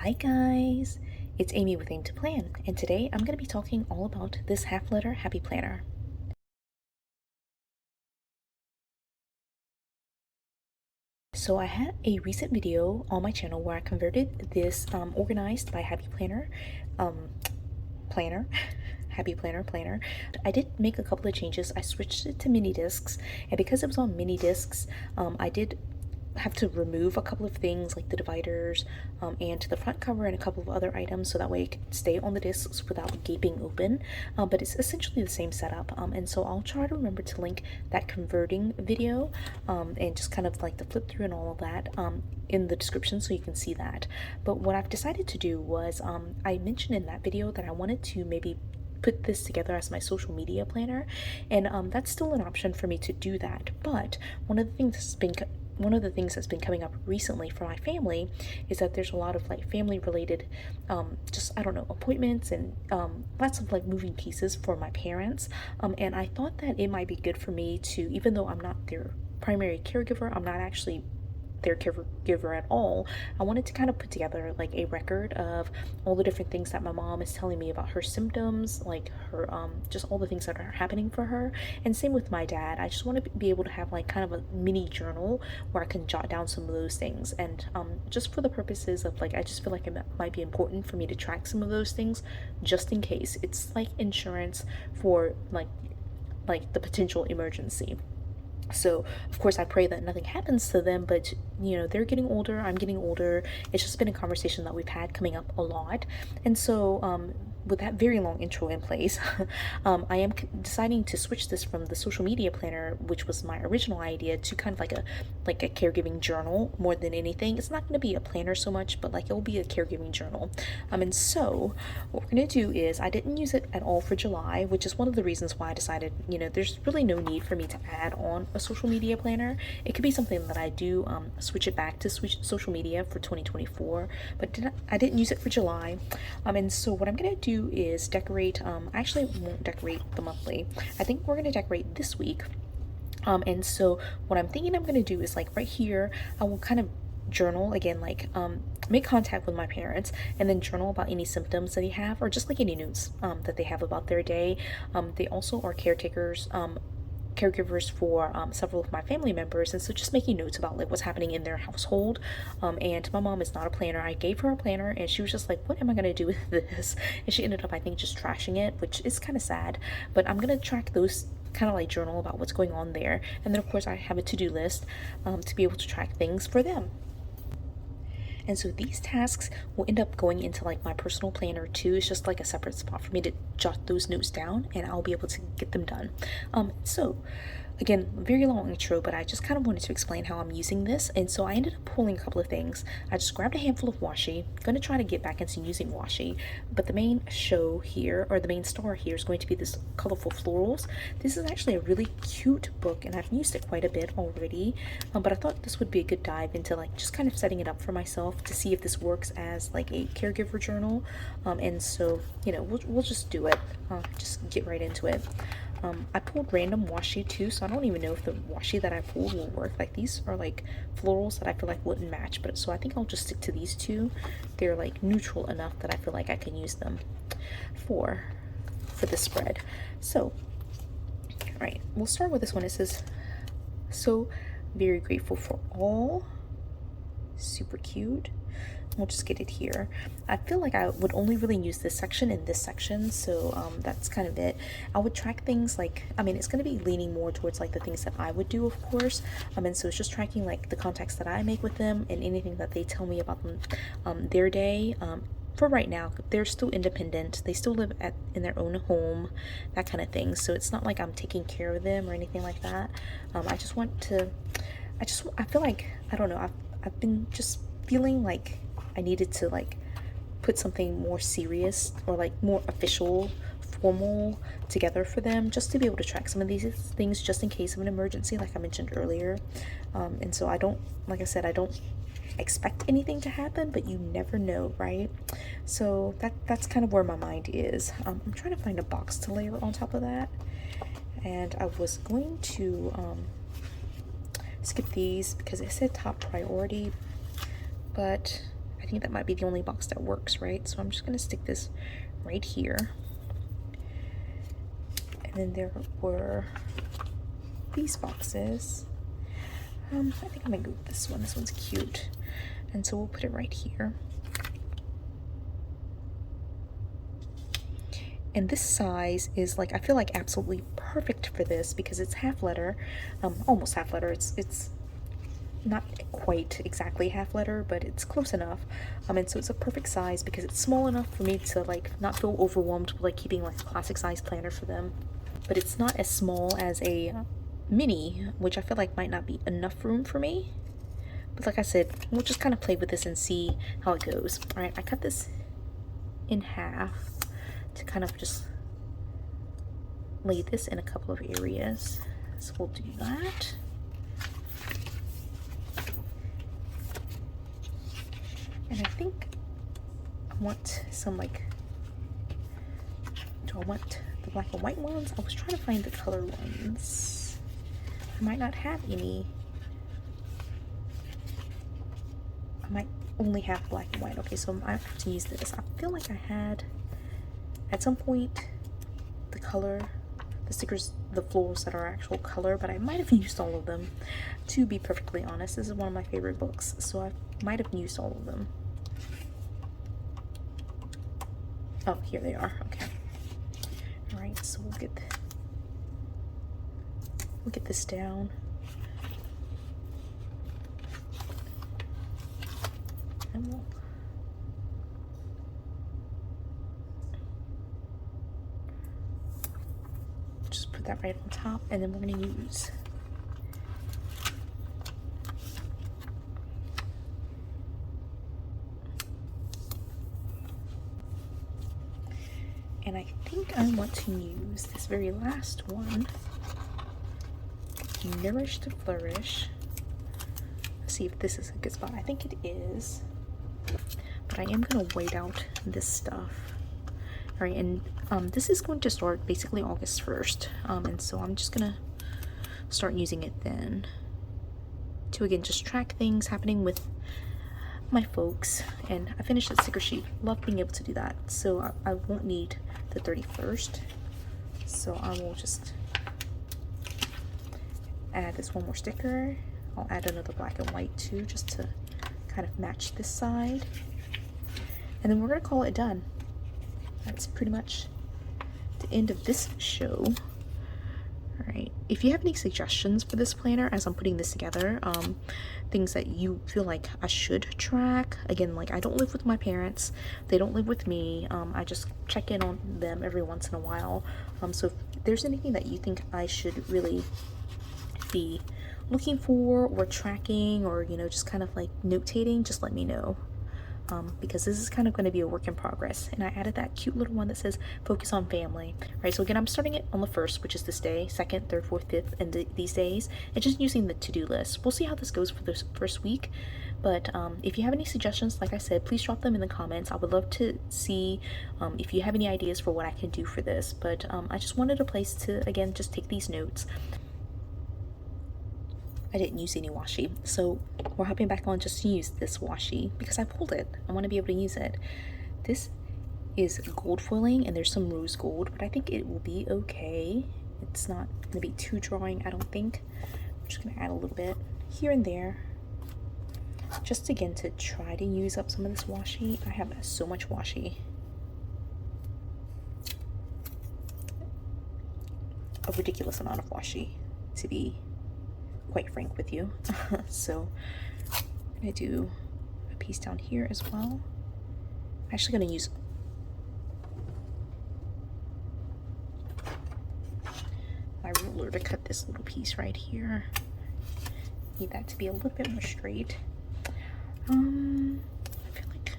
Hi guys, it's Amy with Aim to Plan, and today I'm going to be talking all about this half letter happy planner. So I had a recent video on my channel where I converted this organized by happy planner planner happy planner. I did make a couple of changes. I switched it to mini discs, and because it was on mini discs, I did have to remove a couple of things like the dividers and the front cover and a couple of other items so that way it could stay on the discs without gaping open, but it's essentially the same setup, and so I'll try to remember to link that converting video and just kind of like the flip through and all of that in the description so you can see that. But what I've decided to do was I mentioned in that video that I wanted to maybe put this together as my social media planner, and that's still an option for me to do that. But one of the things that's been coming up recently for my family is that there's a lot of like family related just I don't know, appointments and lots of like moving pieces for my parents, and I thought that it might be good for me to, even though I'm not their primary caregiver, I'm not actually their caregiver at all, I wanted to kind of put together like a record of all the different things that my mom is telling me about her symptoms, like her just all the things that are happening for her. And same with my dad. I just want to be able to have like kind of a mini journal where I can jot down some of those things, and just for the purposes of like, I just feel like it might be important for me to track some of those things just in case. It's like insurance for like the potential emergency. So of course I pray that nothing happens to them, but you know, they're getting older, I'm getting older. It's just been a conversation that we've had coming up a lot. And so with that very long intro in place, I am deciding to switch this from the social media planner, which was my original idea, to kind of like a caregiving journal more than anything. It's not going to be a planner so much, but like it'll be a caregiving journal. And so what we're going to do is, I didn't use it at all for July, which is one of the reasons why I decided, you know, there's really no need for me to add on a social media planner. It could be something that I do switch it back to social media for 2024, but I didn't use it for July. And so what I'm gonna do is decorate. I actually won't decorate the monthly. I think we're gonna decorate this week. And so what I'm thinking I'm gonna do is like right here, I will kind of journal again, like make contact with my parents and then journal about any symptoms that they have, or just like any news that they have about their day. They also are caregivers for several of my family members, and so just making notes about like what's happening in their household. And my mom is not a planner. I gave her a planner and she was just like, what am I gonna do with this? And she ended up, I think, just trashing it, which is kind of sad. But I'm gonna track those, kind of like journal about what's going on there, and then of course I have a to-do list to be able to track things for them. And so these tasks will end up going into like my personal planner too. It's just like a separate spot for me to jot those notes down, and I'll be able to get them done. So again, very long intro, but I just kind of wanted to explain how I'm using this. And so I ended up pulling a couple of things. I just grabbed a handful of washi. I'm going to try to get back into using washi, but the main show here, or the main star here, is going to be this colorful florals. This is actually a really cute book, and I've used it quite a bit already, but I thought this would be a good dive into like just kind of setting it up for myself to see if this works as like a caregiver journal. And so, you know, we'll just do it, just get right into it. I pulled random washi too, so I don't even know if the washi that I pulled will work. Like these are like florals that I feel like wouldn't match, but so I think I'll just stick to these two. They're like neutral enough that I feel like I can use them for this spread. So, all right, we'll start with this one. It says, "So very grateful for all." Super cute. We'll just get it here. I feel like I would only really use this section and this section, so that's kind of it. I would track things like, I mean, it's going to be leaning more towards like the things that I would do, of course, and so it's just tracking like the contacts that I make with them and anything that they tell me about them, their day. For right now, they're still independent. They still live in their own home, that kind of thing. So it's not like I'm taking care of them or anything like that. I just want to, I feel like, I don't know, I've been just feeling like I needed to like put something more serious or like more official, formal together for them, just to be able to track some of these things just in case of an emergency, like I mentioned earlier. And so I don't, like I said, I don't expect anything to happen, but you never know, right? So that's kind of where my mind is. I'm trying to find a box to layer on top of that, and I was going to skip these because it said top priority, but I I think that might be the only box that works, right? So I'm just gonna stick this right here. And then there were these boxes. I think I'm gonna go with this one. This one's cute. And so we'll put it right here. And this size is like, I feel like absolutely perfect for this because it's half letter, almost half letter. It's not quite exactly half letter, but it's close enough. And so it's a perfect size because it's small enough for me to like not feel overwhelmed with like keeping like a classic size planner for them. But it's not as small as a mini, which I feel like might not be enough room for me. But like I said, we'll just kind of play with this and see how it goes. All right, I cut this in half to kind of just lay this in a couple of areas. So we'll do that. And I think I want some like, do I want the black and white ones? I was trying to find the color ones. I might not have any. I might only have black and white. Okay, so I have to use this. I feel like I had at some point the color, the stickers, the florals that are actual color, but I might have used all of them. To be perfectly honest, this is one of my favorite books, so I might have used all of them. Oh, here they are. Okay. All right, so we'll get this down. And we'll just put that right on top, and then we're going to use and I think I want to use this very last one, Nourish to Flourish. Let's see if this is a good spot. I think it is. But I am going to wait out this stuff. All right, and this is going to start basically August 1st. And so I'm just going to start using it then to, again, just track things happening with my folks. And I finished the sticker sheet. Love being able to do that. So I won't need the 31st. So I will just add this one more sticker. I'll add another black and white too, just to kind of match this side. And then we're going to call it done. That's pretty much the end of this show. All right, if you have any suggestions for this planner as I'm putting this together, things that you feel like I should track, again, like I don't live with my parents, they don't live with me, I just check in on them every once in a while. So if there's anything that you think I should really be looking for or tracking, or you know, just kind of like notating, just let me know. Because this is kind of going to be a work in progress. And I added that cute little one that says focus on family. Right, so again, I'm starting it on the 1st, which is this day, 2nd, 3rd, 4th, 5th, and these days, and just using the to-do list. We'll see how this goes for this first week. But if you have any suggestions, like I said, please drop them in the comments. I would love to see if you have any ideas for what I can do for this. But I just wanted a place to, again, just take these notes. I didn't use any washi, so we're hopping back on just to use this washi because I pulled it. I want to be able to use it. This is gold foiling and there's some rose gold, but I think it will be okay. It's not going to be too drawing, I don't think. I'm just going to add a little bit here and there, just again to try to use up some of this washi. I have so much washi. A ridiculous amount of washi, to be quite frank with you. So I'm gonna do a piece down here as well. I'm actually gonna use my ruler to cut this little piece right here. Need that to be a little bit more straight. I feel like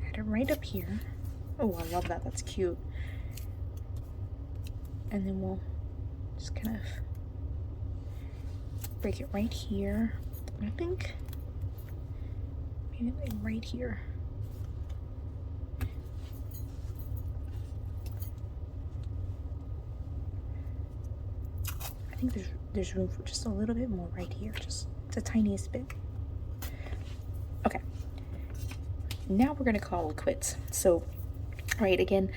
add it right up here. Oh, I love that. That's cute. And then we'll just kind of break it right here. I think maybe like right here. I think there's room for just a little bit more right here, just the tiniest bit. Okay, now we're gonna call it quits. So, right, again,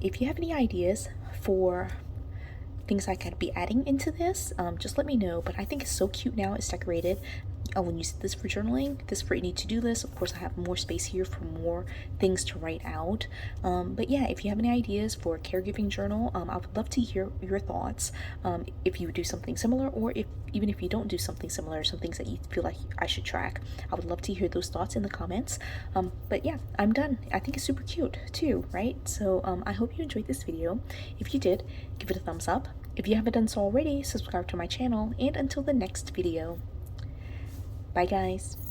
if you have any ideas for things I could be adding into this, just let me know. But I think it's so cute now. It's decorated. When you use this for journaling, this for any to-do list. Of course, I have more space here for more things to write out. But yeah, if you have any ideas for a caregiving journal, I would love to hear your thoughts. If you would do something similar, or if even if you don't do something similar, some things that you feel like I should track, I would love to hear those thoughts in the comments. But yeah, I'm done. I think it's super cute too, right? So I hope you enjoyed this video. If you did, give it a thumbs up. If you haven't done so already, subscribe to my channel, and until the next video. Bye guys.